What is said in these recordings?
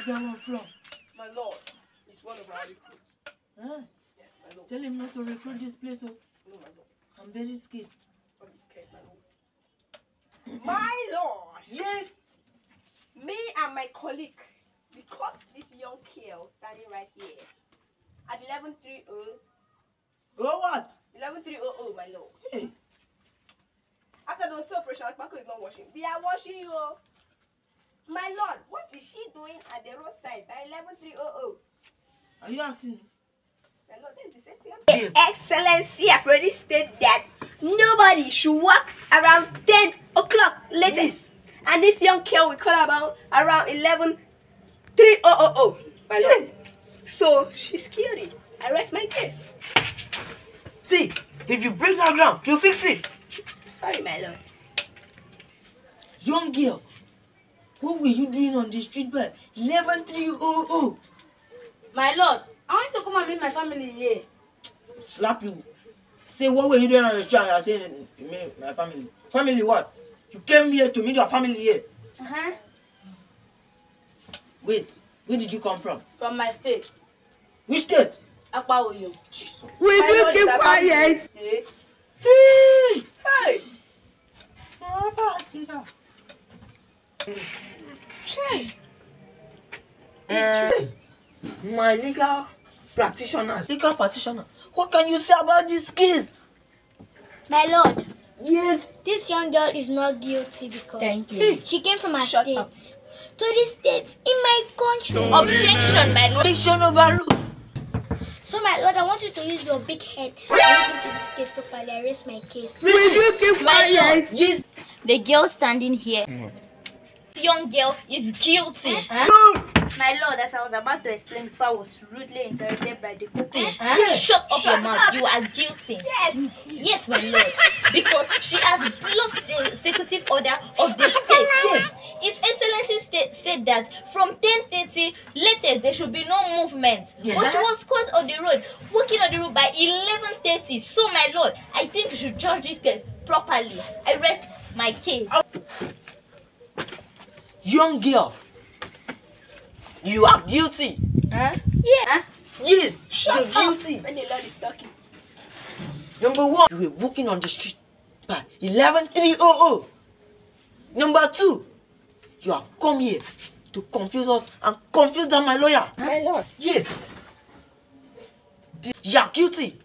that one from? My lord, he's one of our recruits. Huh? Yes, my lord. Tell him not to recruit this place. Oh. No, my lord. I'm very scared. Don't be scared, my lord. My lord! Yes! Me and my colleague, we caught this young girl standing right here at 11:30. Oh, what? 11:30, my lord. Hey. After the operation, Marco is not washing. We are washing you. My lord, what is she doing at the roadside by 11:30? Are you asking me? My lord, this is the same thing. Excellency, I've already stated that nobody should walk around 10 o'clock latest. And this young girl we call about around 11:30. My lord. So she's scary. I rest my case. See, if you break that ground, you'll fix it. Sorry, my lord. Young girl, what were you doing on the street by 11:30? My lord, I want to come and meet my family here. Slap you. Say, what were you doing on the street? I said, my family. Family what? You came here to meet your family here. Wait, where did you come from? From my state. Which state? Akpaoyo. We do keep quiet. Hey! Hey! My legal practitioner, what can you say about this case? My lord, Yes. this young girl is not guilty because Thank you. she came from a Shut state up. to this state in my country. Objection, my lord. Objection overruled. So my lord, I want you to use your big head and look into this case properly. I raise my case. Will you keep quiet? Yes. The girl standing here. This young girl is guilty. My lord, as I was about to explain before, I was rudely interrupted by the cook. Shut up your mouth. You are guilty. Yes. Yes, my lord. Because she has blocked the executive order of the state. Yes. His Excellency said that from 10:30 latest there should be no movement. But she was caught on the road, walking on the road by 11:30. So, my lord, I think you should judge this case properly. I rest my case. Young girl, you are guilty. Yeah. Yes, Shut you're up. guilty. When the lord is talking. Number one, you were walking on the street by 11:30. Number two, you have come here to confuse us and confuse them, my lawyer. My lord. Yes. You are guilty.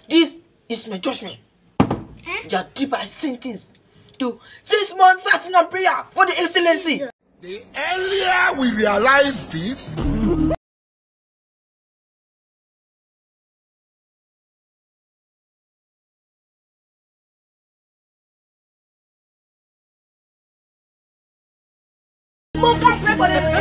This is my judgment. You are deep sentenced to 6 months fasting and prayer for the Excellency. The earlier we realize this, Move that record.